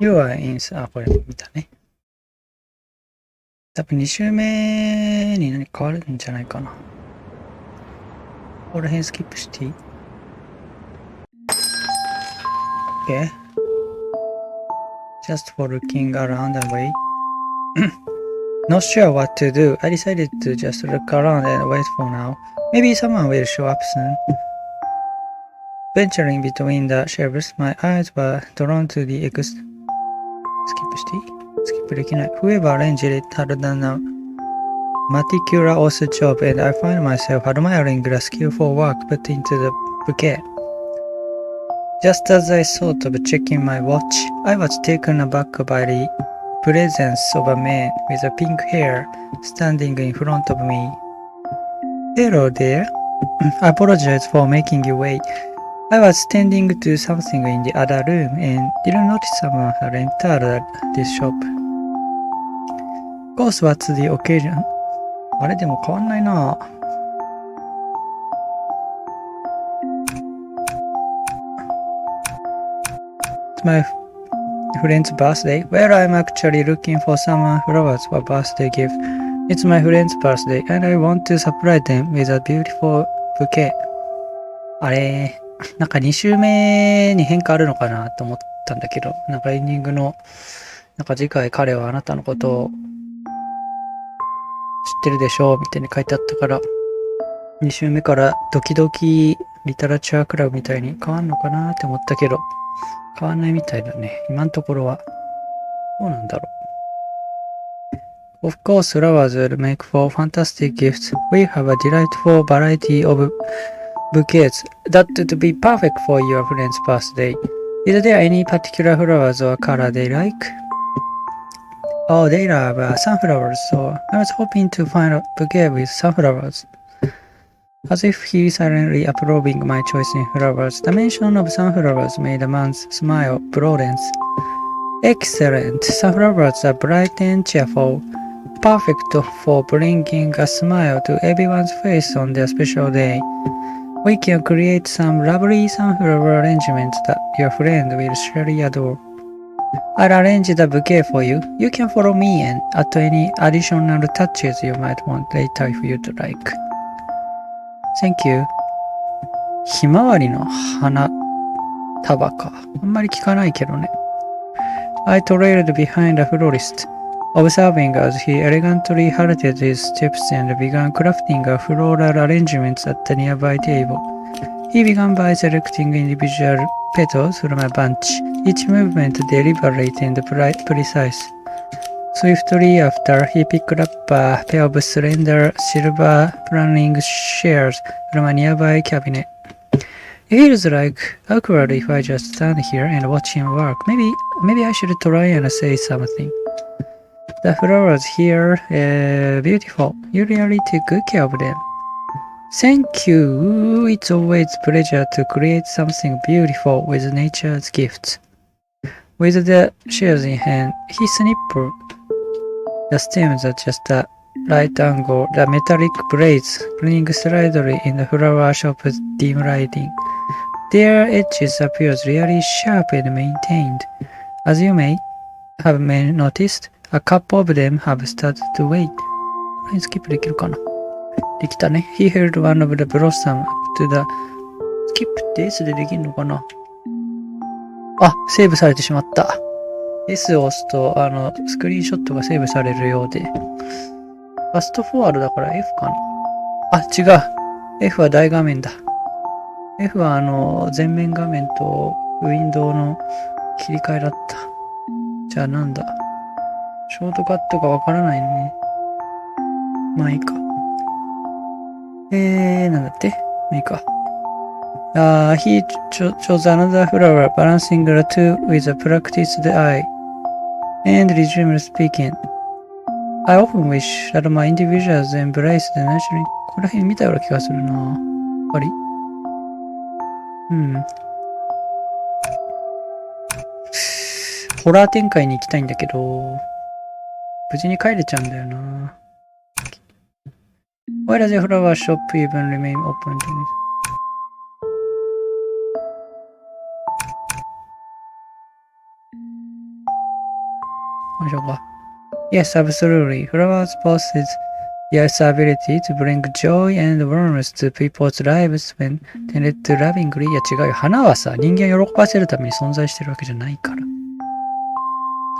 You are in... あ、これ見たね。多分2周目に何か変わるんじゃないかな。この辺スキップしていい？ Okay. Just for looking around and wait. Not sure what to do. I decided to just look around and wait for now. Maybe someone will show up soon. Venturing between the shelves, my eyes were drawn to the skip していい？スキップできない。Whoever arranged it had done a meticulous job, and I find myself admiring the skillful work put into the bouquet. Just as I thought of checking my watch, I was taken aback by the presence of a man with a pink hair standing in front of me. Hello there. I apologize for making you wait. I was tending to something in the other room and didn't notice someone had entered this shop. Of course, what's the occasion? あれでも変わんないな。It's my friend's birthday. Well, I'm actually looking for some flowers for a birthday gift. It's my friend's birthday, and I want to surprise them with a beautiful bouquet. あれ、なんか2周目に変化あるのかなと思ったんだけど、なんかエンディングの、なんか次回彼はあなたのことを知ってるでしょうみたいに書いてあったから、2周目からドキドキリタラチャークラブみたいに変わんのかなって思ったけど、変わんないみたいだね。今のところは。どうなんだろう。Of course, flowers will make for fantastic gifts. We have a delightful variety of bouquets that would be perfect for your friend's birthday. Is there any particular flowers or color they like? Oh, they love sunflowers, so I was hoping to find a bouquet with sunflowers. As if he silently approving my choice in flowers, the mention of sunflowers made the man's smile broaden. Excellent! Sunflowers are bright and cheerful, perfect for bringing a smile to everyone's face on their special day. We can create some lovely sunflower arrangements that your friend will surely adore. I'll arrange the bouquet for you. You can follow me and add any additional touches you might want later if you'd like. Thank you. ひまわりの花束か。あんまり聞かないけどね。I trailed behind a florist, observing as he elegantly halted his steps and began crafting a floral arrangements at the nearby table. He began by selecting individual petals from a bunch, each movement deliberate and precise. Swiftly after, he picked up a pair of slender silver planning shears from a nearby cabinet. It feels like awkward if I just stand here and watch him work. Maybe I should try and say something. The flowers here are beautiful. You really take good care of them. Thank you. It's always a pleasure to create something beautiful with nature's gifts. With the shears in hand, he snipped the stems at just the right angle, the metallic blades gleaming slightly in the flower shop's dim lighting. Their edges appear really sharp and maintained. As you may have noticed, a couple of them have started to wait. これスキップできるかな？できたね。He held one of the blossom up to the... スキップって S でできるのかな？あ、セーブされてしまった。S を押すと、スクリーンショットがセーブされるようで。ファストフォワードだから F かな？あ、違う。F は大画面だ。F は前面画面とウィンドウの切り替えだった。じゃあなんだ？ショートカットがわからないね。まあいいか。なんだって？まあいいか。He chose another flower, balancing the two with a practiced eye, and resumed speaking. I often wish that my individuals embraced the natural... この辺見たような気がするな。あり？ホラー展開に行きたいんだけど、無事に帰れちゃうんだよな。Why does the flower shop even remain open? こうしようか。Yes, absolutely. Flowers possess the ability to bring joy and warmth to people's lives when tended to lovingly. いや違うよ。花はさ、人間を喜ばせるために存在してるわけじゃないから。だ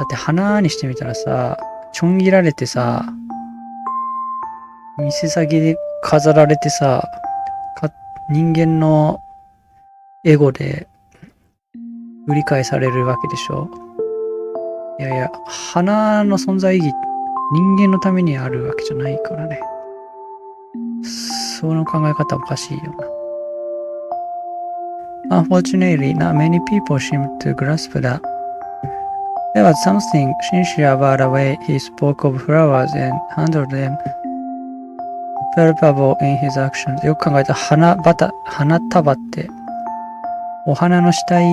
って花にしてみたらさ、ちょん切られてさ、店先で飾られてさ、人間のエゴで売り買いされるわけでしょ。いやいや、花の存在意義、人間のためにあるわけじゃないからね。その考え方おかしいよな。Unfortunately, not many people seem to grasp that. There was something sincere about the way he spoke of flowers and handled them palpable in his actions. よく考えたら花束って、お花のしたい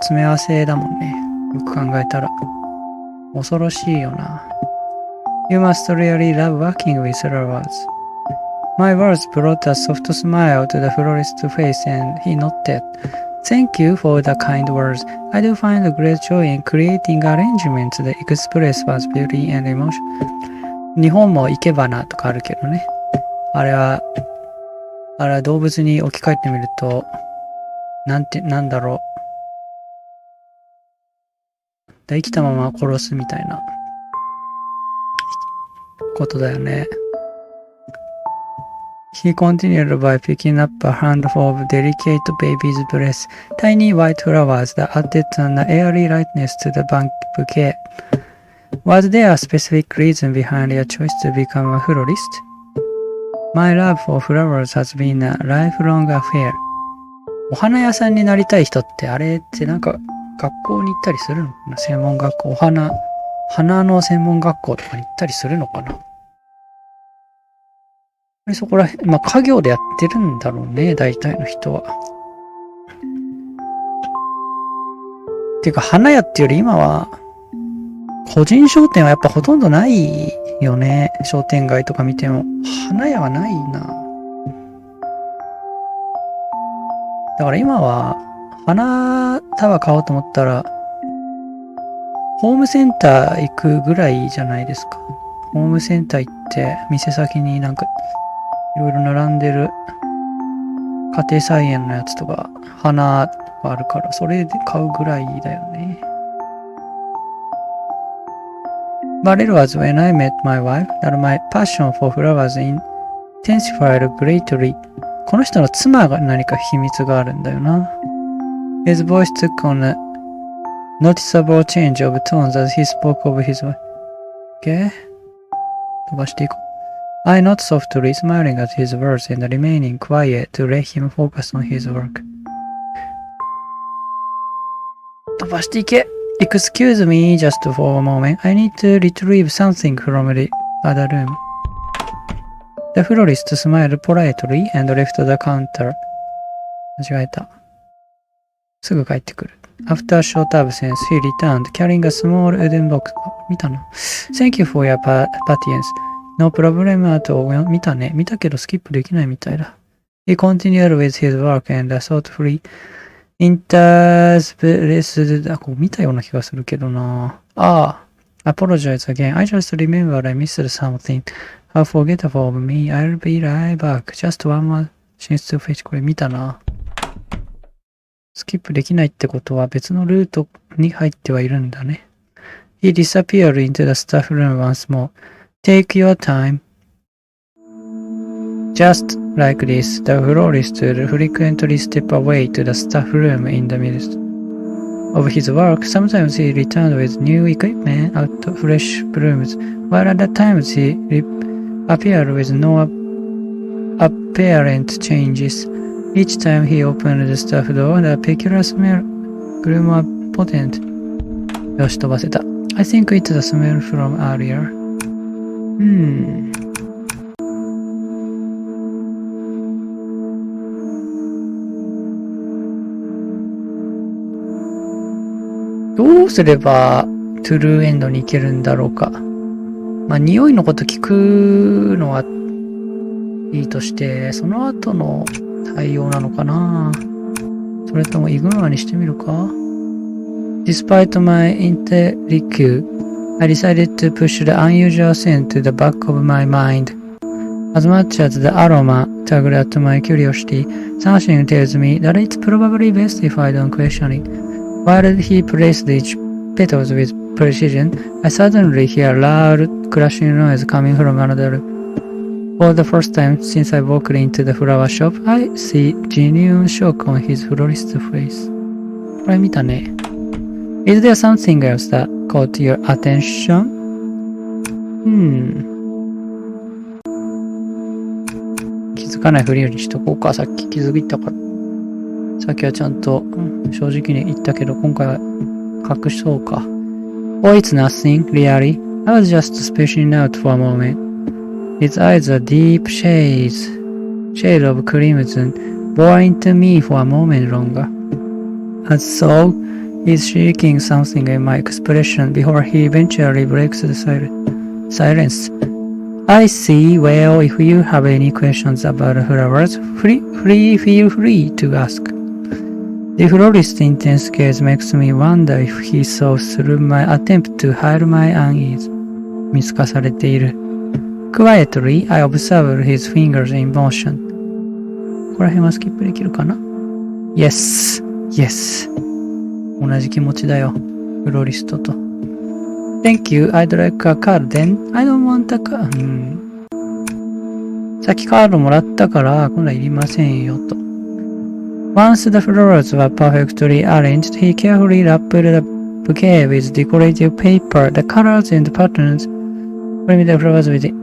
詰め合わせだもんね。よく考えたら。恐ろしいよな。You must really love working with flowers. My words brought a soft smile to the florist's face and he nodded. Thank you for the kind words. I do find great joy in creating arrangements that express one's beauty and emotion. 日本も生け花とかあるけどね。あれは動物に置き換えてみると、なんだろう。生きたまま殺すみたいなことだよね。He continued by picking up a handful of delicate baby's breath, tiny white flowers that added an airy lightness to the bouquet. Was there a specific reason behind your choice to become a florist? My love for flowers has been a lifelong affair. お花屋さんになりたい人ってあれってなんか学校に行ったりするのかな？専門学校、花の専門学校とかに行ったりするのかな？そこら辺、まあ家業でやってるんだろうね、大体の人は。ていうか花屋っていうより今は個人商店はやっぱほとんどないよね。商店街とか見ても。花屋はないな。だから今は花束買おうと思ったらホームセンター行くぐらいじゃないですか。ホームセンター行って店先になんかいろいろ並んでる家庭菜園のやつとか花があるからそれで買うぐらいだよね。But it was when I met my wife that my passion for flowers intensified greatly. この人の妻が何か秘密があるんだよな。His voice took on a noticeable change of tones as he spoke of his wife. Okay? 飛ばしていこう。I nodded softly, smiling at his words and remaining quiet to let him focus on his work. 飛ばしていけ。Excuse me just for a moment. I need to retrieve something from the other room. The florist smiled politely and left the counter. 間違えた。すぐ帰ってくる。After a short absence, he returned, carrying a small wooden box. 見たな。Thank you for your patience. No problem at all. 見たね。見たけどスキップできないみたいだ。He continued with his work and thoughtfully interspersed. こう見たような気がするけどな。Apologize again. I just remembered I missed something. How forgettable of me. I'll be right back. Just one more chance to fetch. これ見たな。スキップできないってことは別のルートに入ってはいるんだね。He disappeared into the staff room once more. Take your time. Just like this, the florist would frequently step away to the staff room in the midst of his work. Sometimes he returned with new equipment out of fresh blooms, while at times he appeared with no apparent changes. Each time he opened the staff door, the peculiar smell grew more potent. よし、飛ばせた。I think it's the smell from earlier. どうすればトゥルーエンドに行けるんだろうか。まあ、匂いのこと聞くのはいいとして、その後の対応なのかな。それともイグノアにしてみるか。Despite my intellect I decided to push the unusual scent to the back of my mind. As much as the aroma tugged at my curiosity, something tells me that it's probably best if I don't question it. While he placed each petals with precision, I suddenly hear a loud crashing noise coming from another room. For the first time since I walked into the flower shop, I see genuine shock on his florist's face. これ見たね。Is there something else that caught your attention? 気づかないふりにしとこうか。さっき気づいたから。さっきはちゃんと、正直に言ったけど、今回は隠そうか。Oh, it's nothing, really. I was just spacing out for a moment. His eyes are deep shade of crimson, bore into me for a moment longer. As so, he's seeking something in my expression before he eventually breaks the silence. I see. Well, if you have any questions about flowers, feel free to ask. The florist's intense gaze makes me wonder if he saw through my attempt to hide my unease. 見透かされている。Quietly, I observed his fingers in motion. ここら辺はスキップできるかな？ Yes, yes. 同じ気持ちだよ。フロリストと。Thank you, I'd like a card then. I don't want a card. さっきカードもらったから、今度はいりませんよと。Once the flowers were perfectly arranged, he carefully wrapped the bouquet with decorative paper, the colors and patterns. Bring the flowers with it.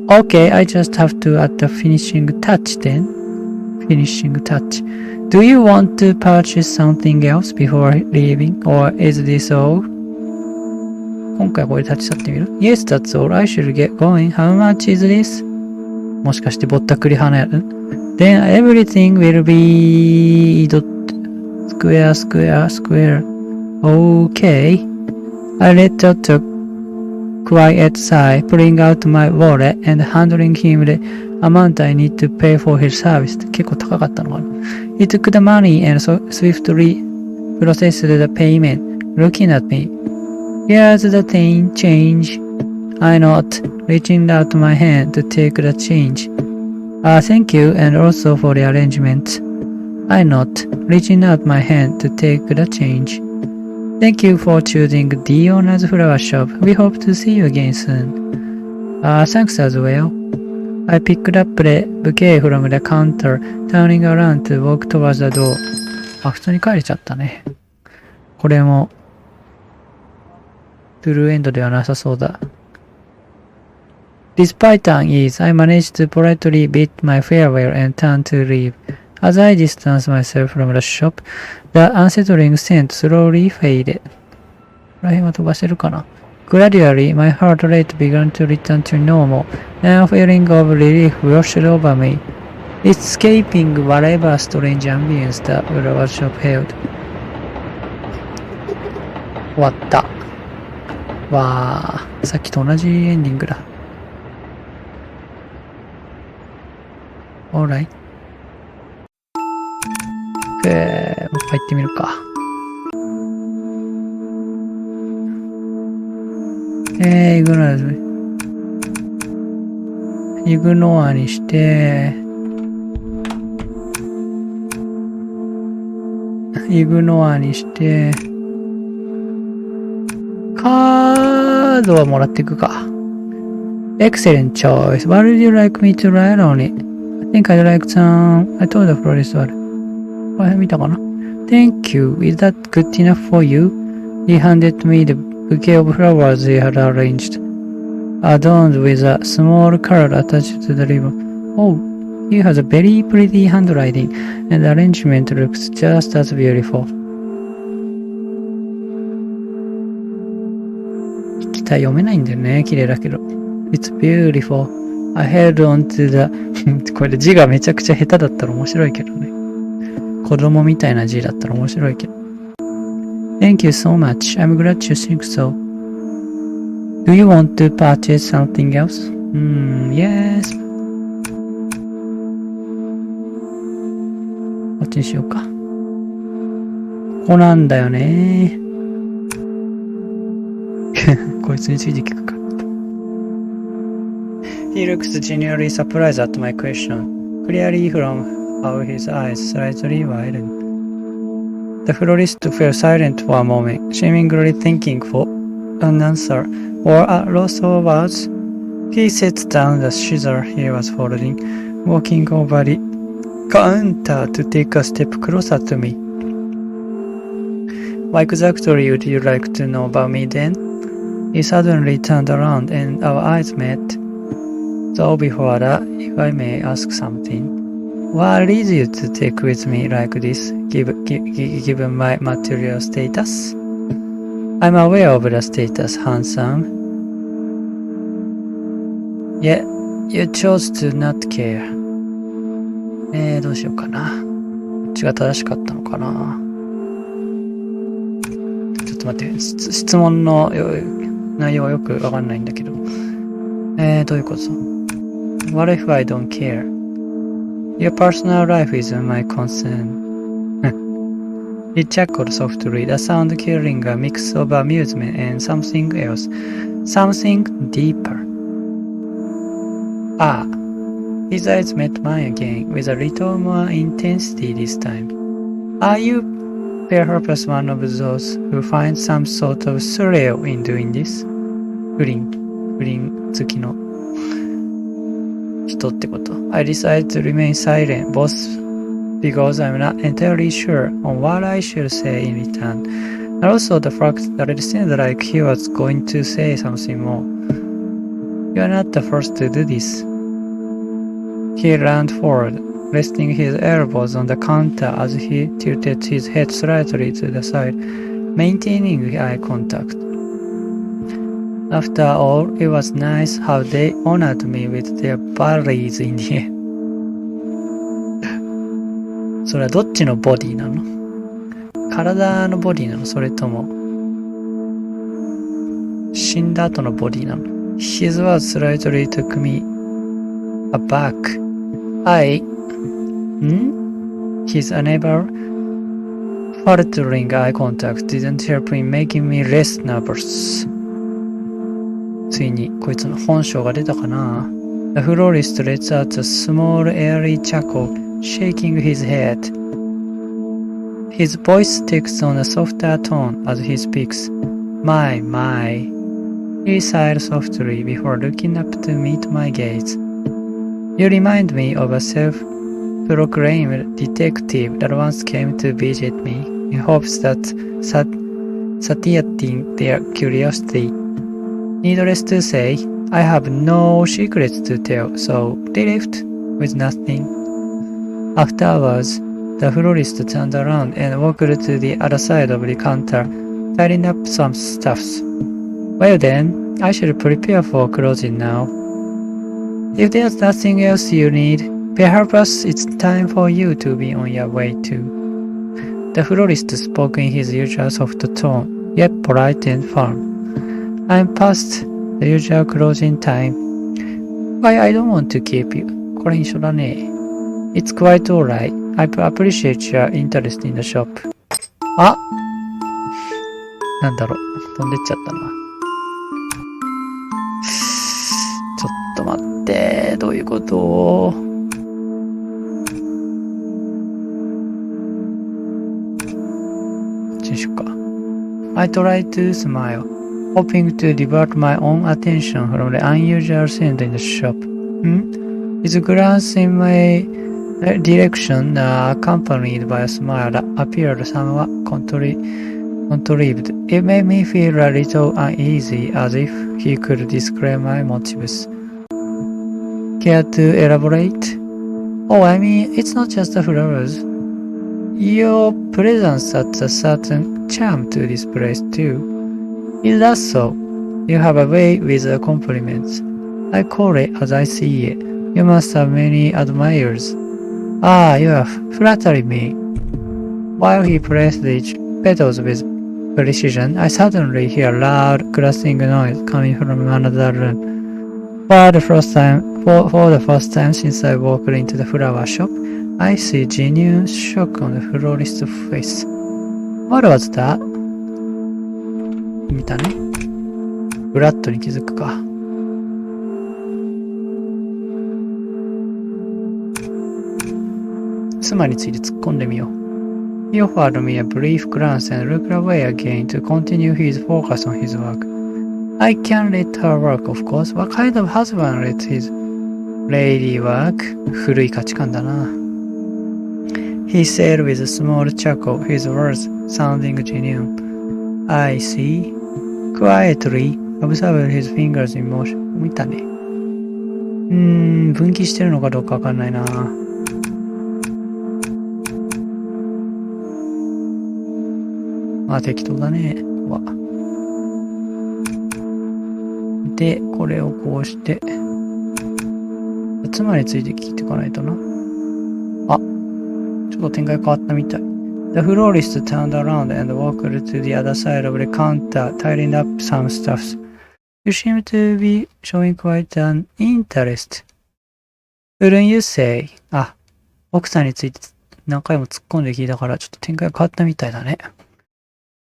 Okay, I just have to add the finishing touch then. Finishing touch. Do you want to purchase something else before leaving, or is this all? 今回これ立ち去ってみる？ Yes, that's all. I should get going. How much is this? もしかしてぼったくり花やる？ Then everything will be square. Okay. I let out a quiet sigh, pulling out my wallet and handing him the amount I need to pay for his service. 結構高かったのかな？ He took the money and swiftly processed the payment, looking at me. Here's the change. I nod, reaching out my hand to take the change. Thank you, and also for the arrangement. I nod, reaching out my hand to take the change. Thank you for choosing Diona's flower shop. We hope to see you again soon. Thanks as well. I picked up the bouquet from the counter, turning around to walk towards the door. 普通に帰れちゃったね。これも、トゥルーエンドではなさそうだ。Despite unease, I managed to politely bid my farewell and turn to leave. As I distanced myself from the shop, the unsettling scent slowly faded. この辺は飛ばせるかな？ Gradually, my heart rate began to return to normal, and a feeling of relief washed over me, escaping whatever strange ambience the flower shop held. 終わった。わー、さっきと同じエンディングだ。Alright. もう一回行ってみるか。イグノアにして、カードはもらっていくか。Excellent choice. What would you like me to write on it? I think I'd like some. I told the florist what. これ見たかな？ Thank you. Is that good enough for you? He handed me the bouquet of flowers he had arranged, adorned with a small card attached to the ribbon. Oh, he has a very pretty handwriting, and the arrangement looks just as beautiful. 筆記体読めないんだよね。綺麗だけど。It's beautiful. I held on to the これ字がめちゃくちゃ下手だったら面白いけどね。子供みたいな字だったら面白いけど。Thank you so much. I'm glad you think so. Do you want to purchase something else? Yes. こっちにしようか。ここなんだよね。こいつについて聞くか。He looks genuinely surprised at my question, clearly from how his eyes slightly widened. The florist fell silent for a moment, seemingly thinking for an answer or a loss of words. He set down the scissors he was holding, walking over the counter to take a step closer to me. What exactly would you like to know about me then? He suddenly turned around and our eyes met. So before that, if I may ask something, what leads you to take with me like this, given my material status? I'm aware of the status, handsome. Yet, you chose to not care. どうしようかな。こっちが正しかったのかな。ちょっと待って、質問の内容はよくわかんないんだけど。どういうこと？What if I don't care? Your personal life isn't my concern. He chuckled softly, the sound carrying a mix of amusement and something else. Something deeper. Ah, his eyes met mine again, with a little more intensity this time. Are you perhaps one of those who find some sort of thrill in doing this? 不倫好きの人ってこと。I decided to remain silent, both because I'm not entirely sure on what I should say in return, and also the fact that it seemed like he was going to say something more. You're not the first to do this. He leaned forward, resting his elbows on the counter as he tilted his head slightly to the side, maintaining eye contact. After all, it was nice how they honored me with their bodies in the air. それはどっちのボディなの？体のボディなの？それとも死んだ後のボディなの？ His words slightly took me aback. His unable, faltering eye contact didn't help in making me less nervous. ついにこいつの本性が出たかな。The florist lets out a small airy chuckle, shaking his head. His voice takes on a softer tone as he speaks. My. He sighed softly before looking up to meet my gaze. You remind me of a self-proclaimed detective that once came to visit me in hopes that satiating their curiosity. Needless to say, I have no secrets to tell, so they left with nothing. Afterwards, the florist turned around and walked to the other side of the counter, tidying up some stuffs. Well then, I should prepare for closing now. If there's nothing else you need, perhaps it's time for you to be on your way too. The florist spoke in his usual soft tone, yet polite and firm. I'm past the usual closing time. Why, I don't want to keep you. これ一緒だね。It's quite alright. I appreciate your interest in the shop. あ、なんだろう。飛んでっちゃったな。ちょっと待って。どういうこと？こっちにしようか。I tried to smile, hoping to divert my own attention from the unusual scene in the shop. His glance in my direction, accompanied by a smile that appeared somewhat contrived. It made me feel a little uneasy, as if he could describe my motives. Care to elaborate? Oh, I mean, it's not just the flowers. Your presence adds a certain charm to this place too. Is that so? You have a way with the compliments. I call it as I see it. You must have many admirers. Ah, you are flattering me. While he pressed each petals with precision, I suddenly hear a loud crashing noise coming from another room. For the first time since I walked into the flower shop, I see genuine shock on the florist's face. What was that? 見たね。ブラッドに気づくか。妻について突っ込んでみよう。He offered me a brief glance and looked away again to continue his focus on his work. I can let her work, of course. What kind of husband lets his lady work? 古い価値観だな。He said with a small chuckle, his words sounding genuine. I see. Quietly observed his fingers in motion. 見たね。分岐してるのかどうかわかんないな。まあ適当だね。で、これをこうして、妻について聞いていかないとな。あ、ちょっと展開変わったみたい。The florist turned around and walked to the other side of the counter, tidying up some stuffs. You seem to be showing quite an interest. Wouldn't you say? あ、奥さんについて何回も突っ込んで聞いたからちょっと展開変わったみたいだね。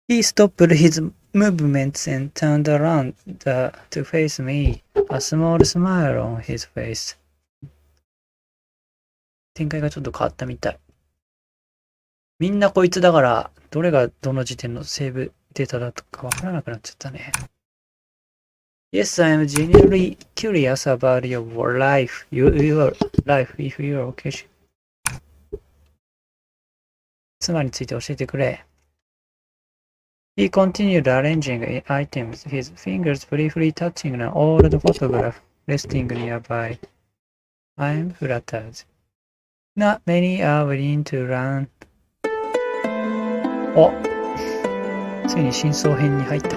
He stopped his movements and turned around to face me, a small smile on his face. 展開がちょっと変わったみたい。みんなこいつだから、どれがどの時点のセーブデータだとかわからなくなっちゃったね。Yes, I am genuinely curious about your life, your life, if you're okay. 妻について教えてくれ。He continued arranging items, his fingers briefly touching an old photograph resting nearby. I'm flattered. Not many are willing to run. お、ついに真相編に入った。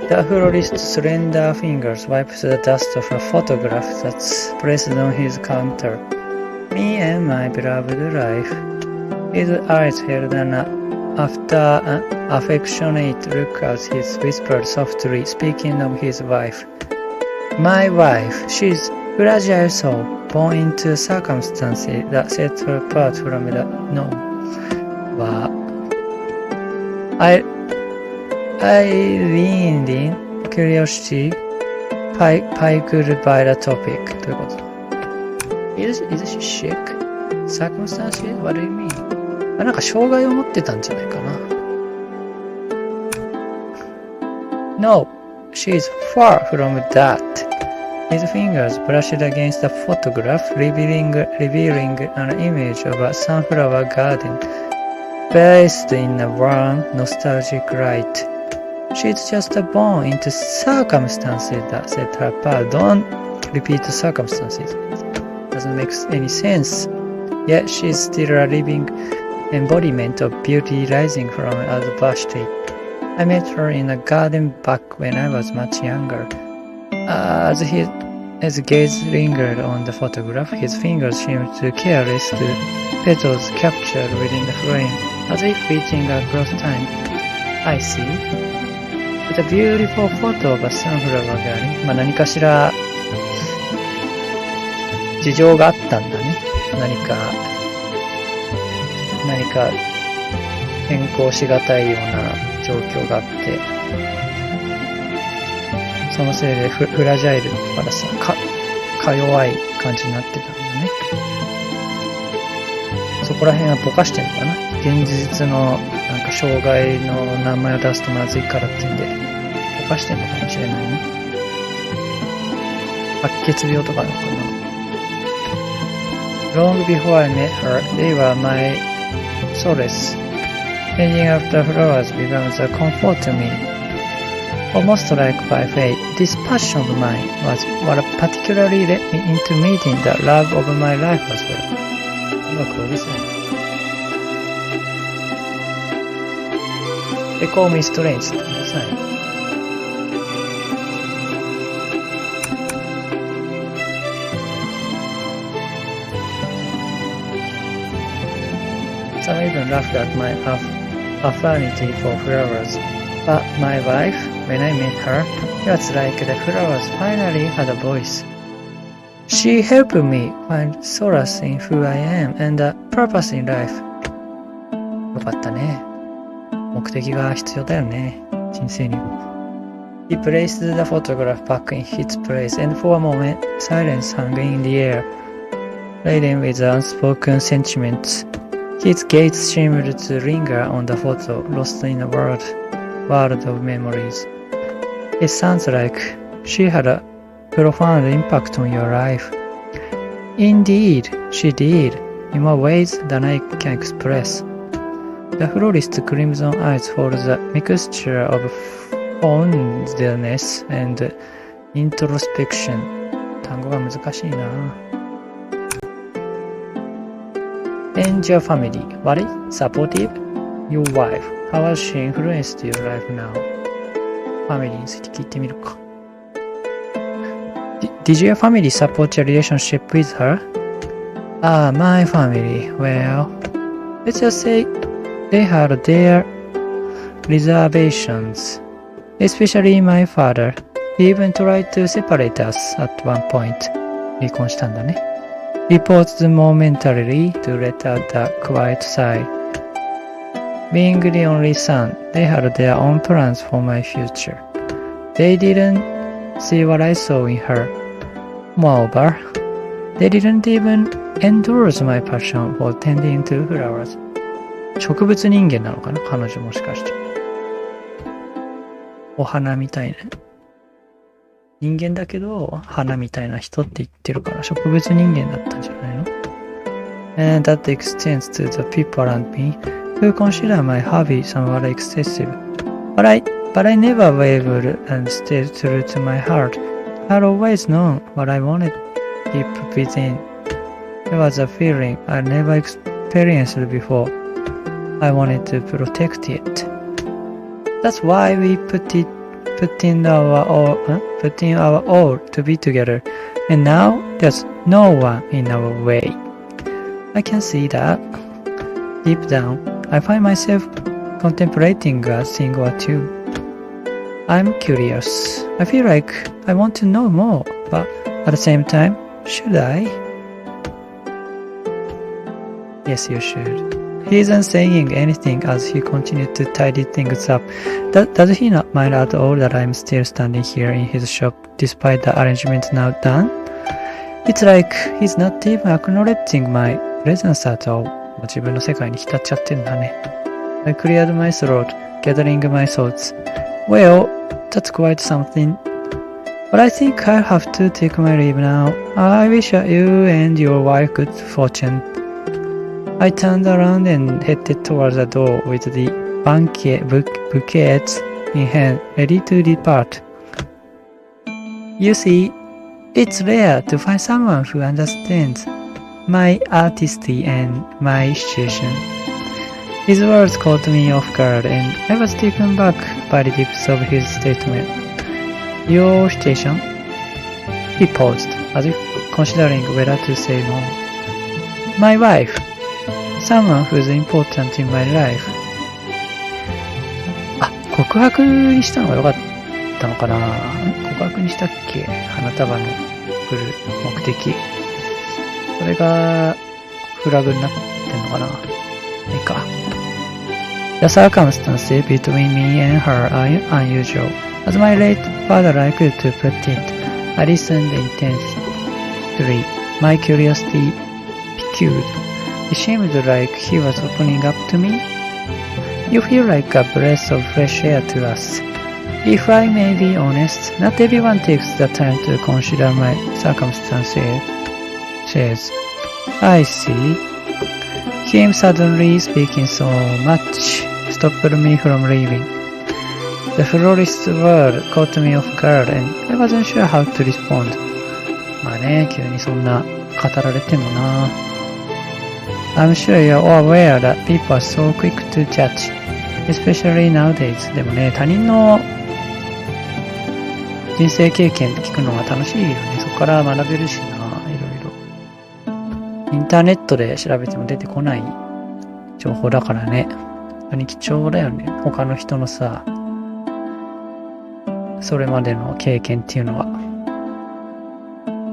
The florist's slender fingers wiped the dust of a photograph that's pressed on his counter. Me and my beloved life. His eyes held an affectionate look as he whispered softly, speaking of his wife. My wife, she's fragile soul, born into circumstances that set her apart from the norm. I leaned in, curiosity piqued by the topic. どういうこと Is she sick? Circumstances? What do you mean? なんか障害を持ってたんじゃないかな。No, she's far from that. His fingers brushed against the photograph, revealing an image of a sunflower garden, bathed in a warm, nostalgic light. She's just born into circumstances that set her apart. Don't repeat circumstances. Doesn't make any sense. Yet she's still a living embodiment of beauty rising from adversity. I met her in a garden back when I was much younger. As his gaze lingered on the photograph, his fingers seemed to careless to petals captured within the frame, as if reaching across time. I see. It's a beautiful photo of a sunflower garden. まあ何かしら事情があったんだね。何か変更しがたいような状況があって、そのせいでフラジャイルからさ、か弱い感じになってたんだね。そこら辺はぼかしてんのかな。現実のなんか障害の名前を出すとまずいからっていうんでぼかしてんのかもしれないね。白血病とかなのかな。Long before I met her, they were my solace. Hanging after flowers becomes a comfort to me. Almost like by fate, this passion of mine was what particularly led me into meeting the love of my life as well. うまくおりそうね。They call me strange ってください。Some even laughed at my affinity for flowers. But my wife, when I met her, it was like the flowers finally had a voice. She helped me find solace in who I am and a purpose in life. よかったね。目的が必要だよね。人生に。He placed the photograph back in its place, and for a moment, silence hung in the air, laden with unspoken sentiments. His gaze seemed to linger on the photo, lost in a world of memories. It sounds like she had a profound impact on your life. Indeed, she did, in more ways than I can express. The florist's crimson eyes hold the mixture of fondness and introspection. 単語が難しいな。And your family, worried, supportive? Your wife, how has she influenced your life now? ファミリーについて聞いてみるか。Did your family support your relationship with her? Ah, my family. Well, let's just say they had their reservations. Especially my father. He even tried to separate us at one point. 離婚したんだね。He paused momentarily to let out a quiet sigh. Being the only son, they had their own plans for my future. They didn't see what I saw in her. Moreover, they didn't even endorse my passion for tending to flowers. 植物人間なのかな彼女もしかして。お花みたいな。人間だけど、花みたいな人って言ってるから植物人間だったんじゃないの And that extends to the people around me who consider my hobby somewhat excessive. But I never wavered and stayed true to my heart. I'd always known what I wanted deep within. It was a feeling I never experienced before. I wanted to protect it. That's why we put in our all to be together. And now there's no one in our way. I can see that. Deep down, I find myself contemplating a thing or two. I'm curious. I feel like I want to know more, but at the same time, should I? Yes, you should. He isn't saying anything as he continued to tidy things up. Does he not mind at all that I'm still standing here in his shop despite the arrangements now done? It's like he's not even acknowledging my presence at all. 自分の世界に浸っちゃってんだね。I cleared my throat, gathering my thoughts. Well, that's quite something. But I think I'll have to take my leave now. I wish you and your wife good fortune. I turned around and headed towards the door with the bouquets in hand, ready to depart. You see, it's rare to find someone who understands my artistry and my situation. His words caught me off guard, and I was taken back by the depths of his statement. Your station? He paused, as if considering whether to say no. My wife. Someone who's important in my life. あ、告白にしたのが良かったのかな？告白にしたっけ？花束の来る目的。それがフラグになってんのかな？いいか。The circumstances between me and her are unusual. As my late father liked to put it, I listened intensely. My curiosity piqued. It seemed like he was opening up to me. You feel like a breath of fresh air to us. If I may be honest, not everyone takes the time to consider my circumstances. I see. Him suddenly speaking so much stopped me from leaving. The florist's word caught me off guard and I wasn't sure how to respond. まあね、急にそんな語られてもな。I'm sure you're all aware that people are so quick to judge, especially nowadays. でもね、他人の人生経験聞くのは楽しいよね。そこから学べるしな、いろいろ。インターネットで調べても出てこない情報だからね。本当に貴重だよね。他の人のさ、それまでの経験っていうのは。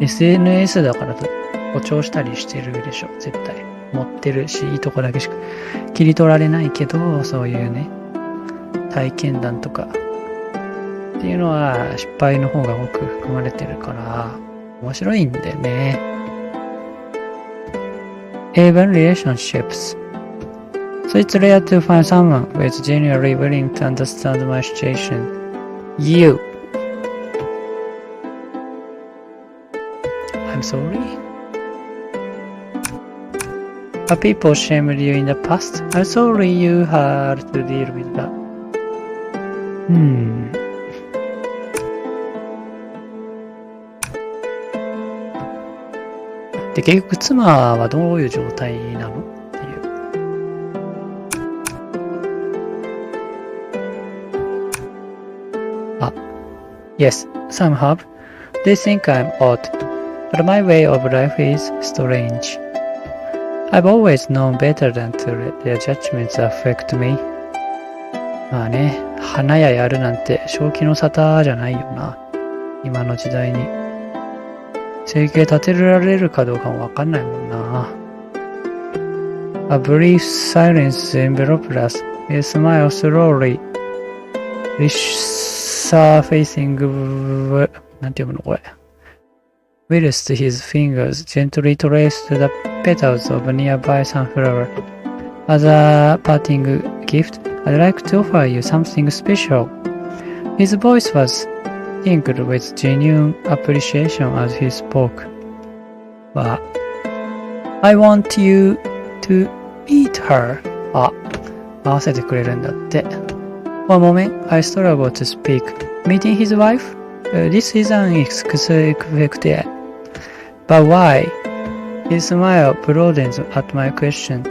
SNS だからと誇張したりしてるでしょ、絶対。持ってるし、いいとこだけしか切り取られないけど、そういうね、体験談とかっていうのは失敗の方が多く含まれてるから、面白いんだよね。Even relationships. So it's rare to find someone who is genuinely willing to understand my situation. You. I'm sorry. Are people shamed you in the past? I'm sorry you had to deal with that. で、結局妻はどういう状態なのっていう。あ、Yes, some have. They think I'm odd, but my way of life is strange. I've always known better than to let their judgments affect me. まあね、花屋やるなんて正気の沙汰じゃないよな。今の時代に。生計立てられるかどうかもわかんないもんな。A brief silence enveloped us. A smile slowly resurfacing. なんて読むのこれ。Whilst his fingers gently traced the petals of a nearby sunflower. As a parting gift, I'd like to offer you something special. His voice was tinged with genuine appreciation as he spoke. But I want you to meet her. あ、合わせてくれるんだって。For a moment, I struggled to speak. Meeting his wife? This is unexpected. But why? His smile broadened at my question.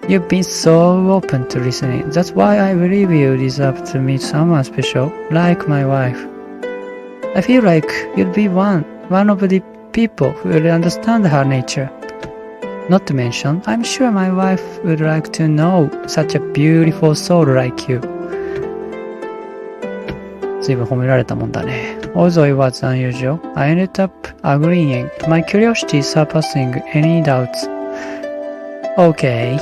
You've been so open to listening. That's why I believe you deserve to meet someone special, like my wife. I feel like you'd be one of the people who will understand her nature. Not to mention, I'm sure my wife would like to know such a beautiful soul like you. 随分褒められたもんだね。Although it was unusual, I ended up agreeing, my curiosity surpassing any doubts. Okay.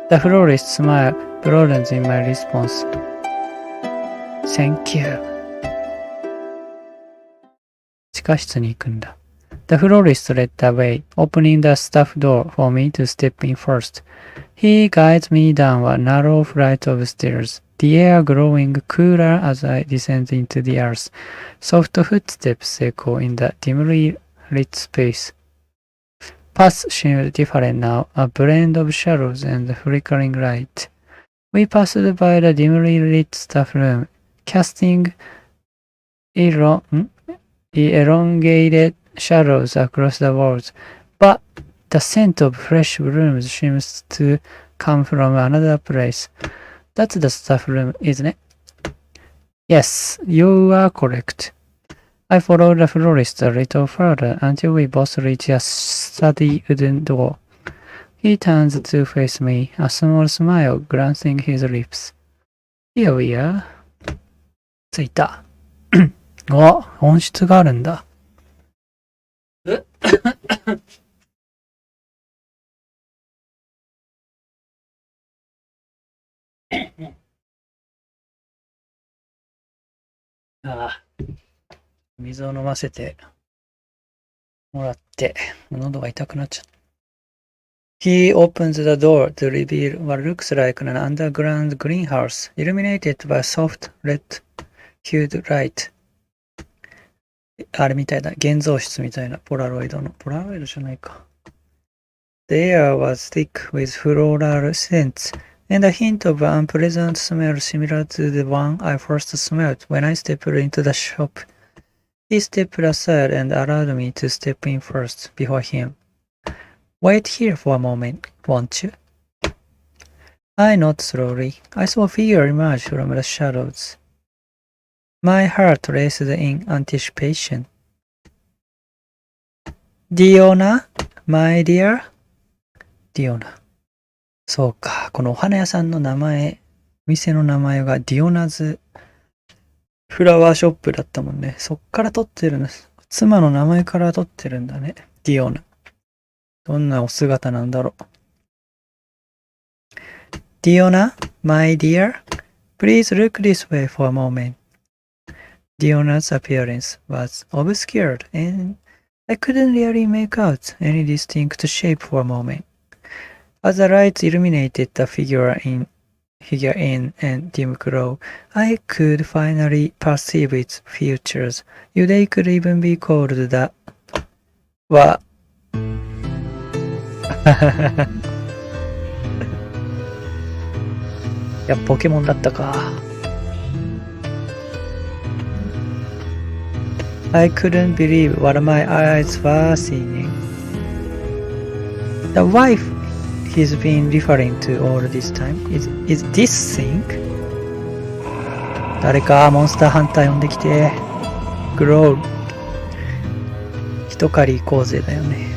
The florist smile broadened in my response. Thank you. 地下室に行くんだ。The florist led the way, opening the staff door for me to step in first. He guides me down a narrow flight of stairs, the air growing cooler as I descend into the earth. Soft footsteps echo in the dimly lit space. Paths seemed different now, a blend of shadows and flickering light. We passed by the dimly lit staff room, casting elongated shadows across the walls, but the scent of fresh blooms seems to come from another place. That's the staff room, isn't it? Yes, you are correct. I followed the florist a little further until we both reached a study wooden door. He turns to face me, a small smile glancing his lips. Here we are. 着いた。お、温室があるんだ。ああ、水を飲ませてもらって、喉が痛くなっちゃった。He opens the door to reveal what looks like an underground greenhouse, illuminated by soft red-hued light. あれみたいだ。現像室みたいな。ポラロイドの。ポラロイドじゃないか。The air was thick with floral scents, and a hint of an unpleasant smell similar to the one I first smelled when I stepped into the shop. He stepped aside and allowed me to step in first, before him. Wait here for a moment, won't you? I nodded slowly. I saw a figure emerge from the shadows. My heart raced in anticipation. Diona, my dear? Diona. そうか、このお花屋さんの名前、店の名前がディオナズフラワーショップだったもんね。そっから取ってるんです。妻の名前から取ってるんだね。ディオナ。どんなお姿なんだろう。Diona, my dear, please look this way for a moment. Diona's appearance was obscured, and I couldn't really make out any distinct shape for a moment. As the lights illuminated the figure in and dim glow, I could finally perceive its features. They could even be called the...わ。いや、ポケモンだったか。I couldn't believe what my eyes were seeing. The wife he's been referring to all this time is this thing? 誰かモンスターハンター呼んできて。グロー。一狩り行こうぜだよね。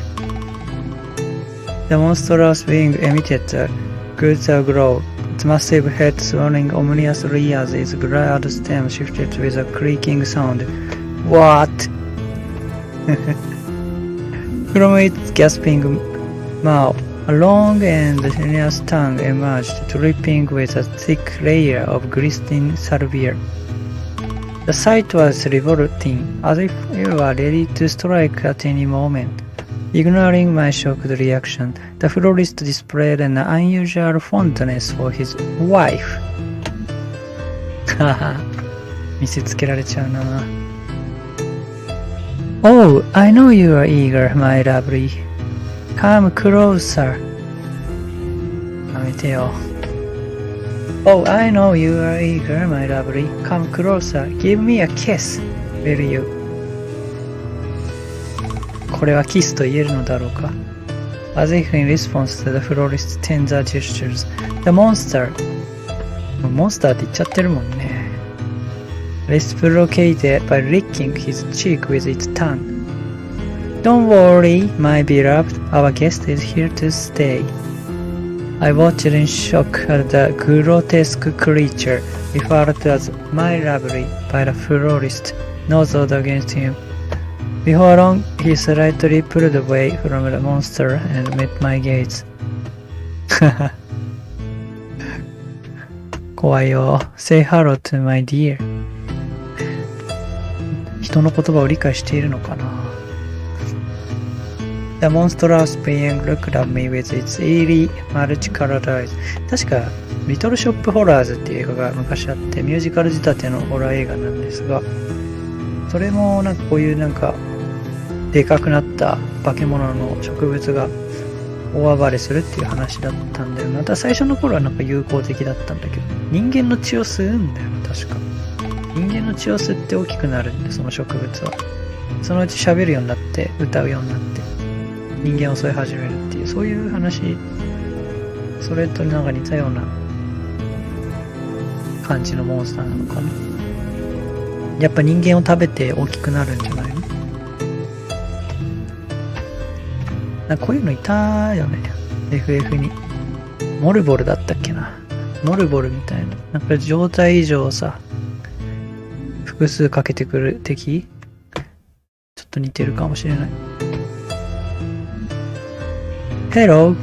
The monstrous wing emitted a glitter glow. Its massive head swirling ominously as its glad stem shifted with a creaking sound. What? From its gasping mouth, a long and sinuous tongue emerged, dripping with a thick layer of glistening salvia. The sight was revolting, as if it were ready to strike at any moment. Ignoring my shocked reaction, the florist displayed an unusual fondness for his wife. 見せつけられちゃうな。Oh, I know you are eager, my lovely. Come closer. やめてよ。Oh, I know you are eager, my lovely. Come closer. Give me a kiss, will you? これはキスと言えるのだろうか。As if in response to the florist's tender gestures, the monster モンスターって言っちゃってるもんね。Reciprocated by licking his cheek with its tongue. Don't worry, my beloved, our guest is here to stay. I watched in shock at the grotesque creature referred to as my lovely by the florist nuzzled against him. Before long, he slightly pulled away from the monster and met my gaze. 怖いよ。Say hello to my dear. 人の言葉を理解しているのかな。The monstrous being looked at me with its eerie, multicolored eyes. 確か、リトルショップホラーズっていう映画が昔あって、ミュージカル仕立てのホラー映画なんですが、それもなんかこういうなんか、でかくなった化け物の植物が大暴れするっていう話だったんだよな。また最初の頃はなんか友好的だったんだけど、人間の血を吸うんだよな、確か。人間の血を吸って大きくなるんで、その植物は。そのうち喋るようになって、歌うようになって、人間を襲い始めるっていう、そういう話、それとなんか似たような感じのモンスターなのかな。やっぱ人間を食べて大きくなるんじゃないの？なんかこういうのいたよね。FF に。モルボルだったっけな。モルボルみたいな。なんか状態以上さ、複数かけてくる敵？ちょっと似てるかもしれない。Hello!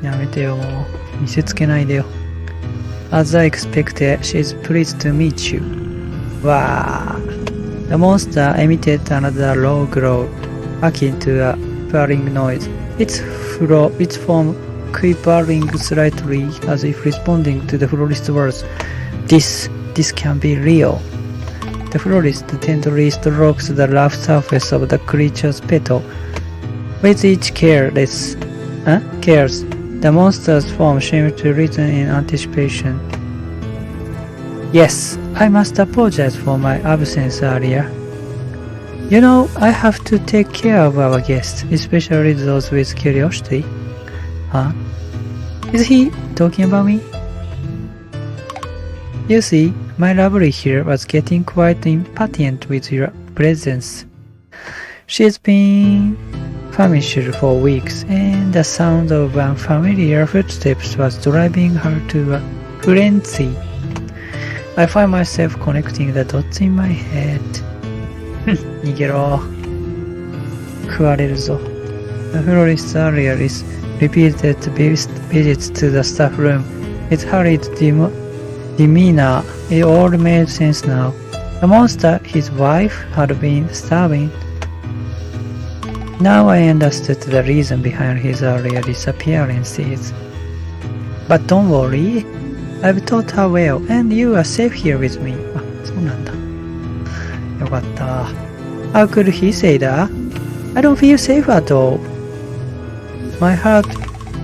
やめてよ。見せつけないでよ。As I expected, she's pleased to meet you. わー。The monster emitted another low growl, akin to a purring noise. Its form quivering slightly as if responding to the florist's words. This can be real. The florist tenderly strokes the rough surface of the creature's petal. With each cares, the monster's form seemed to return in anticipation. Yes, I must apologize for my absence earlier. You know, I have to take care of our guests, especially those with curiosity. Huh? Is he talking about me? You see, my lovely here was getting quite impatient with your presence. She's been famished for weeks, and the sound of unfamiliar footsteps was driving her to a frenzy. I find myself connecting the dots in my head. 逃げろ。食われるぞ。The florist earlier is repeated visits to the staff room. Its hurried demeanor, it all made sense now. The monster his wife had been starving. Now I understood the reason behind his earlier disappearances. But don't worry, I've taught her well, and you are safe here with me. あ、そうなんだ。よかった。How could he say that? I don't feel safe at all. My heart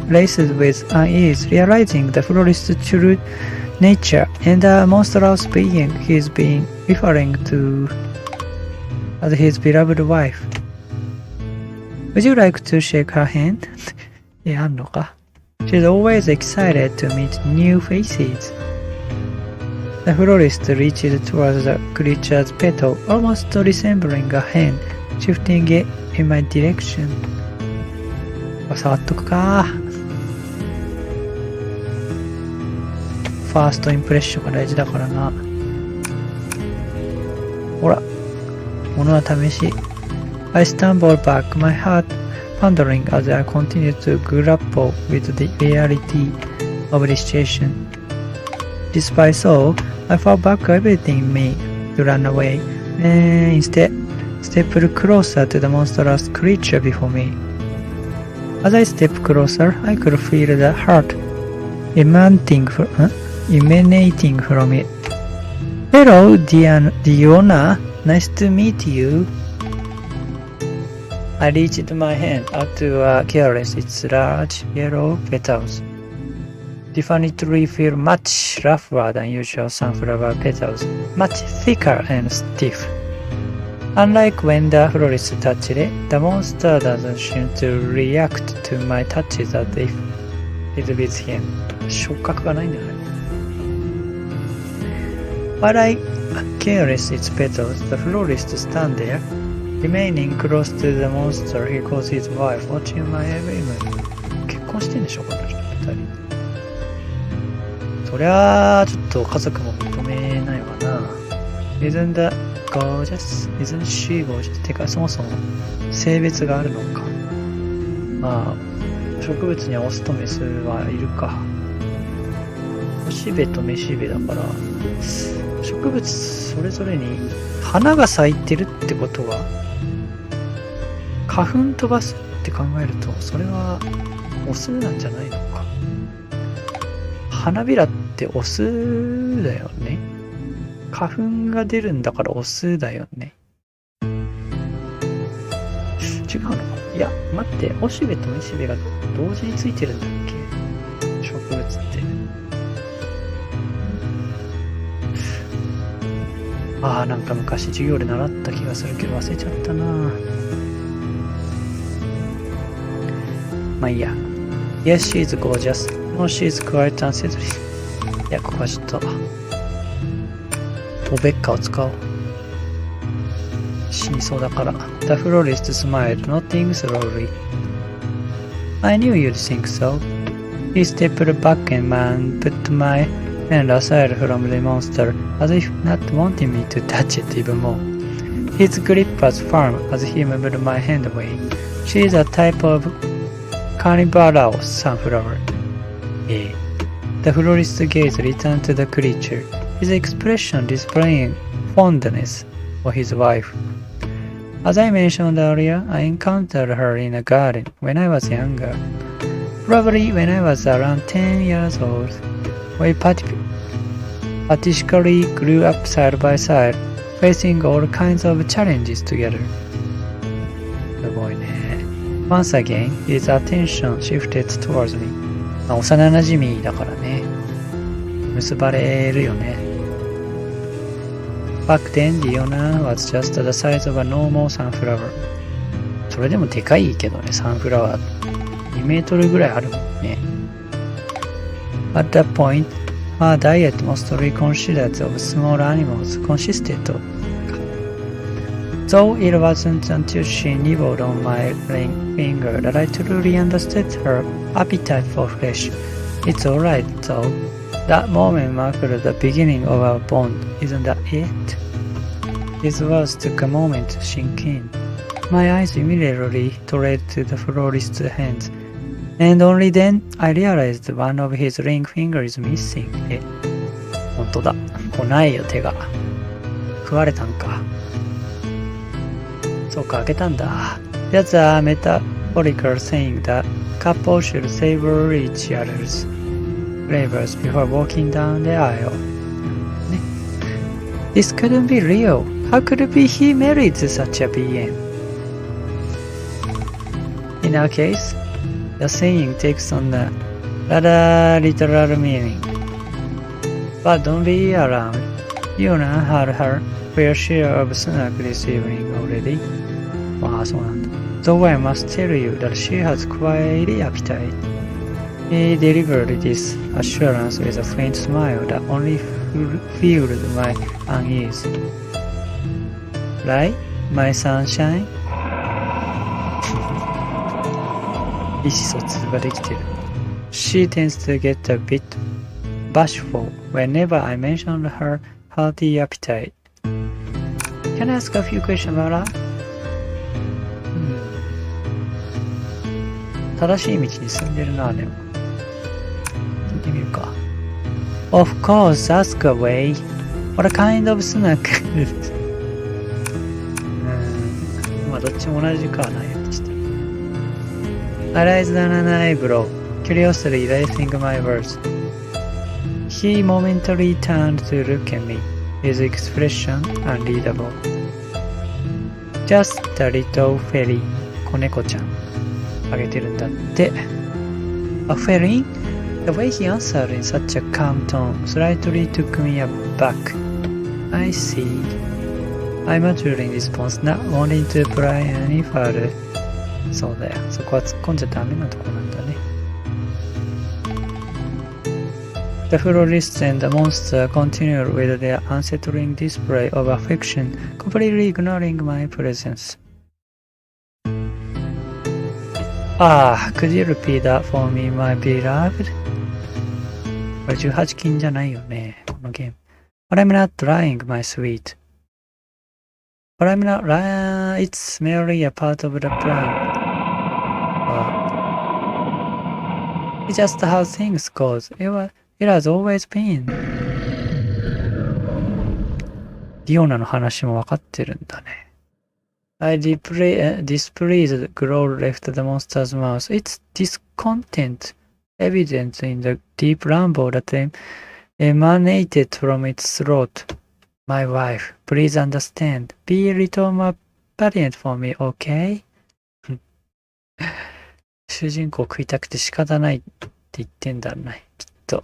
races with unease, realizing the florist's true nature and the monstrous being he's been referring to as his beloved wife. Would you like to shake her hand? あんのか She's always excited to meet new faces. The florist reached towards the creature's petal, almost resembling a hen, shifting it in my direction. 触っとくか。ファーストインプレッションが大事だからな。ほら、物は試し。I stumbled back, my heart pondering as I continued to grapple with the reality of the situation. Despite so, I fought back everything in me to run away, and instead stepped closer to the monstrous creature before me. As I stepped closer, I could feel the heart emanating from it. Hello, Diona. Nice to meet you. I reached my hand out to caress its large yellow petals. Definitely feel much rougher than usual sunflower petals, much thicker and stiff. Unlike when the florist touched it, the monster doesn't seem to react to my touches as if it's with him. 触覚がないんだね。While I caress its petals, the florist stands there, remaining close to the monster he calls his wife, watching my every move. 結婚してんでしょこの人二人。そりゃあちょっと家族も認めないわな。Isn't that gorgeous? Isn't she gorgeous? てかそもそも性別があるのか。まあ植物にはオスとメスはいるか。おしべとめしべだから植物それぞれに花が咲いてるってことは花粉飛ばすって考えるとそれはオスなんじゃないのか。花びらってオスだよね。花粉が出るんだからオスだよね。違うのか。いや待って、おしべとめしべが同時についてるんだっけ植物って。ああ、なんか昔授業で習った気がするけど忘れちゃったな。まあいいや。Yes, she's gorgeous. No, she's quite unsettling. いや、ここはちょっとおべっかを使おう。死にそうだから。The florist smiled, nodding slowly. I knew you'd think so. He stepped back and put my hand aside from the monster, as if not wanting me to touch it even more. His grip was firm as he moved my hand away. She is a type of carnivorous sunflower. The florist's gaze returned to the creature, his expression displaying fondness for his wife. As I mentioned earlier, I encountered her in a garden when I was younger, probably when I was around 10 years old. We practically grew up side by side, facing all kinds of challenges together. すごいね。Once again, his attention shifted towards me. まあ、幼馴染だからね。結ばれるよね。Back then, Diona was just the size of a normal sunflower. それでもでかいけどね、サンフラワー。2メートルぐらいあるもんね。At that point, her diet mostly consisted of small animals consisted of. Though it wasn't until she nibbled on my ring finger that I truly understood her appetite for flesh. It's alright though. That moment marked the beginning of our bond, isn't that it? His words took a moment to sink in. My eyes immediately turned to the florist's hands, and only then I realized one of his ring fingers missing. 本当だ。こうないよ、手が。食われたんか。そうか、開けたんだ。That's a metaphorical saying that couples should savor each other's flavors before walking down the aisle. ね。This couldn't be real. How could it be he married such a being? In our case, the saying takes on a rather literal meaning. But don't be alarmed. Diona had her fair share of snack this evening already. まあそうなんだ。Though I must tell you that she has quite the appetite. He delivered this assurance with a faint smile that only fueled my unease. Right, my sunshine? 意思疎通ができてる。She tends to get a bit bashful whenever I mention her hearty appetite. Can I ask a few questions about that? 正しい道に進んでるな、でも。聞いてみるか。Of course, ask away. What kind of snack? まあどっちも同じかな、やとして。I raised an eyebrow, curiously raising my words. He momentarily turned to look at me, his expression unreadable. Just a little fairy, 子猫ちゃん。あげてるんだって。A fairy? The way he answered in such a calm tone slightly took me aback. I see. I muttered in response, not wanting to pry any further. そうだよ。そこは突っ込んじゃダメなとこなんだね。The florist and the monster continued with their unsettling display of affection, completely ignoring my presence. Could you repeat that for me, my beloved? これ18禁じゃないよね、このゲーム。But I'm not lying, my sweet. But I'm not lying, it's merely a part of the plan. It's just how things goes. It has always been. ディオナの話も分かってるんだね。Displeased growl left the monster's mouth. Its discontent evident in the deep rumble that emanated from its throat. My wife, please understand. Be a little more patient for me, okay? 主人公食いたくて仕方ないって言ってんだろうね、きっと。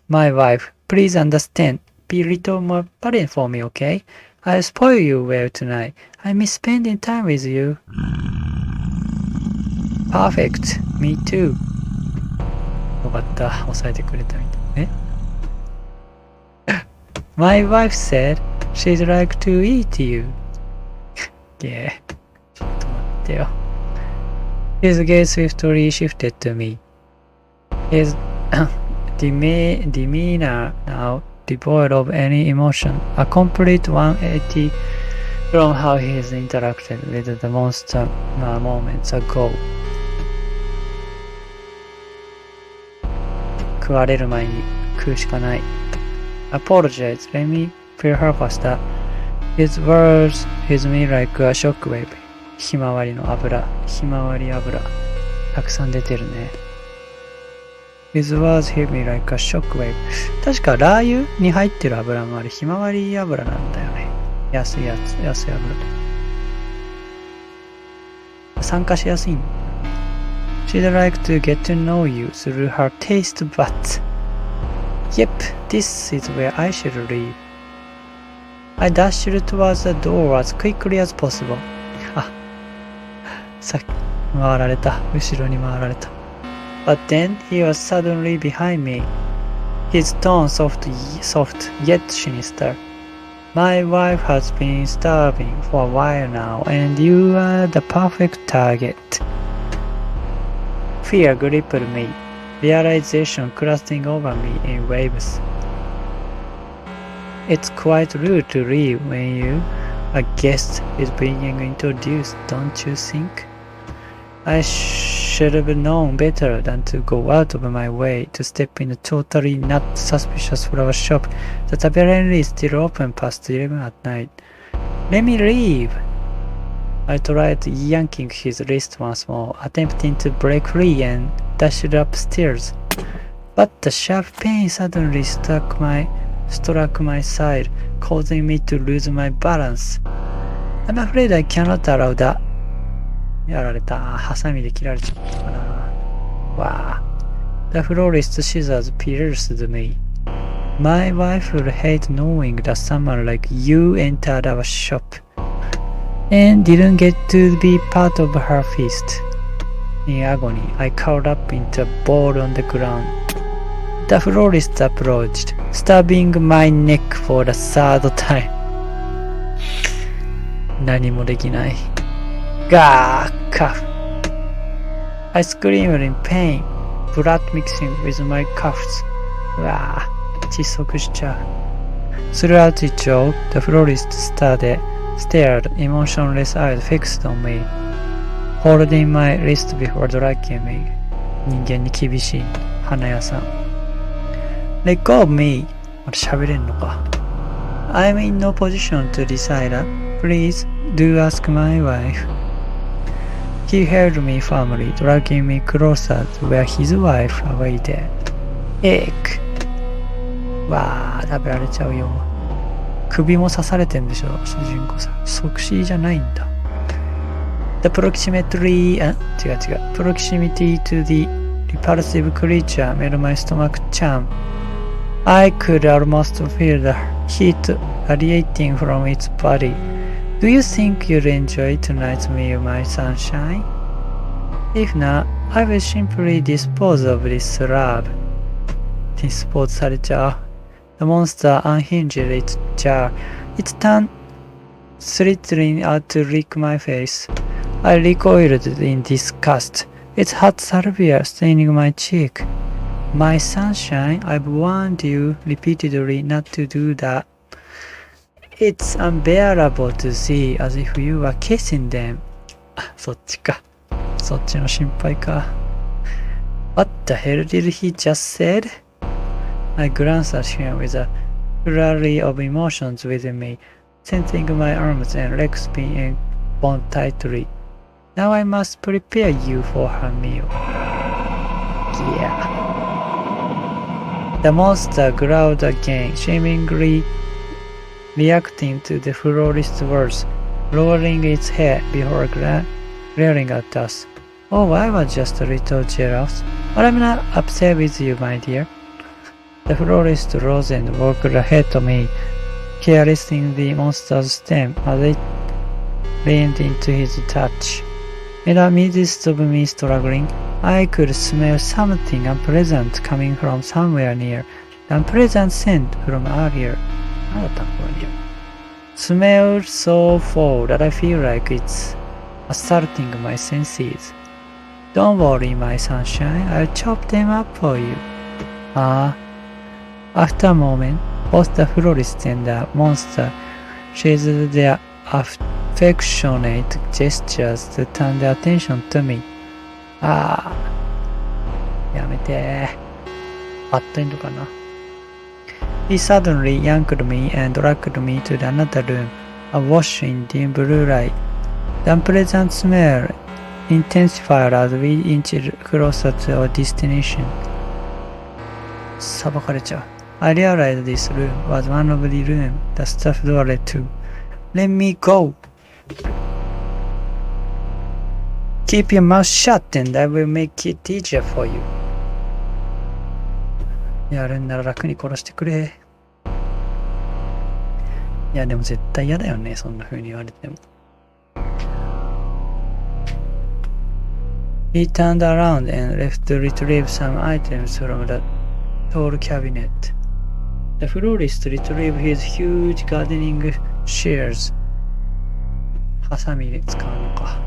My wife, please understand. Be a little more patient for me, okay? I'll spoil you well tonight. I miss spending time with you. Perfect. Me too. よかった。抑えてくれたみたい。My wife said she'd like to eat you. Yeah. ちょっと待ってよ。His gaze swiftly shifted to me. His demeanor now devoid of any emotion, a complete 180 from how he has interacted with the monster moments ago. 食われる前に食うしかない。Apologize, let me fill her faster. His words hit me like a shockwave. ひまわりの油、ひまわり油。たくさん出てるね。His words hit me like a shockwave. 確かラー油に入ってる油もあれひまわり油なんだよね。安いやつ、安い油。酸化しやすいんだ。She'd like to get to know you through her taste buds. Yep, this is where I should leave. I dashed towards the door as quickly as possible. さっき回られた。後ろに回られた。But then he was suddenly behind me. His tone soft yet sinister. My wife has been starving for a while now, and you are the perfect target. Fear gripped me, realization crusting over me in waves. It's quite rude to leave when you A guest is being introduced, don't you think? I should have known better than to go out of my way to step in a totally not suspicious flower shop that apparently is still open past 11 at night. Let me leave! I tried yanking his wrist once more, attempting to break free and dashed upstairs. But the sharp pain suddenly struck my side, causing me to lose my balance. I'm afraid I cannot allow that. やられた。ハサミで切られちゃったかな。わあ。The florist scissors pierced me. My wife would hate knowing that someone like you entered our shop and didn't get to be part of her feast. In agony, I curled up into a ball on the ground. The florist approached, stabbing my neck for the third time. 何もできない。Gah! Cuff! I screamed in pain, blood mixing with my cuffs. うわぁ、窒息しちゃう。Throughout it all, the florist stared, emotionless eyes fixed on me, holding my wrist before dragging me. 人間に厳しい花屋さん。Let go of me! まだ喋れんのか。I'm in no position to decide. Please do ask my wife. He held me firmly, dragging me closer to where his wife awaited. Egg! わあ、食べられちゃうよ。首も刺されてんでしょ、主人公さん。即死じゃないんだ。The proximity to the repulsive creature made my stomach churn. I could almost feel the heat radiating from its body. Do you think you'll enjoy tonight's meal, my sunshine? If not, I will simply dispose of this slab. Dispose されちゃう。The monster unhinged its jaw, its tongue slithering out to lick my face. I recoiled in disgust, its hot salvia staining my cheek. My sunshine, I've warned you repeatedly not to do that. It's unbearable to see as if you were kissing them. そっちか。そっちの心配か。What the hell did he just said? I glanced at him with a flurry of emotions within me, sensing my arms and legs being bound tightly. Now I must prepare you for her meal. Yeah. The monster growled again, seemingly reacting to the florist's words, lowering its head before glaring at us. Oh, I was just a little jealous, but I'm not upset with you, my dear. The florist rose and walked ahead to me, caressing the monster's stem as it leaned into his touch. In the midst of me struggling, I could smell something unpleasant coming from somewhere near, the unpleasant scent from earlier. Smell so foul that I feel like it's assaulting my senses. Don't worry, my sunshine, I'll chop them up for you. After a moment, both the florist and the monster shaded their affectionate gestures to turn their attention to me. やめて。バッドエンドかな。He suddenly yanked me and dragged me to another room, awash in dim blue light. The unpleasant smell intensified as we inched closer to our destination. さばかれちゃう。I realized this room was one of the rooms the staff door led to. Let me go! Keep your mouth shut and I will make it easier for you. やるんなら楽に殺してくれ。いやでも絶対嫌だよね、そんな風に言われても。He turned around and left to retrieve some items from the tall cabinet. The florist retrieved his huge gardening shears. ハサミで使うのか。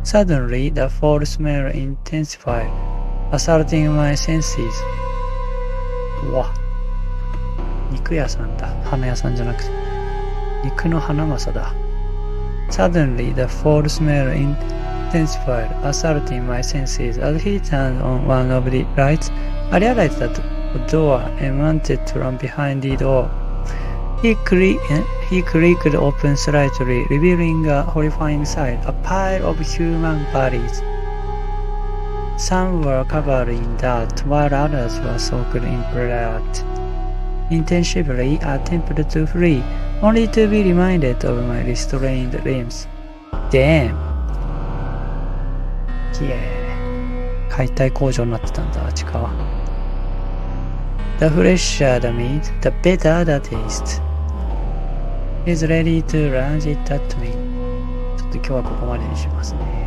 Suddenly, the foul smell intensified, assaulting my senses. うわ、肉屋さんだ。花屋さんじゃなくて。肉のハナマサだ。Suddenly, the foul smell intensified, assaulting my senses. As he turned on one of the lights, I realized that a door and wanted to run behind the door. He creaked open slightly, revealing a horrifying sight, a pile of human bodies. Some were covered in dirt, while others were soaked in blood. Intensively, I attempted to flee, only to be reminded of my restrained limbs. Damn! きれい。解体工場になってたんだ、地下は。The fresher the meat, the better the taste. He's ready to lunge it at me. ちょっと今日はここまでにしますね。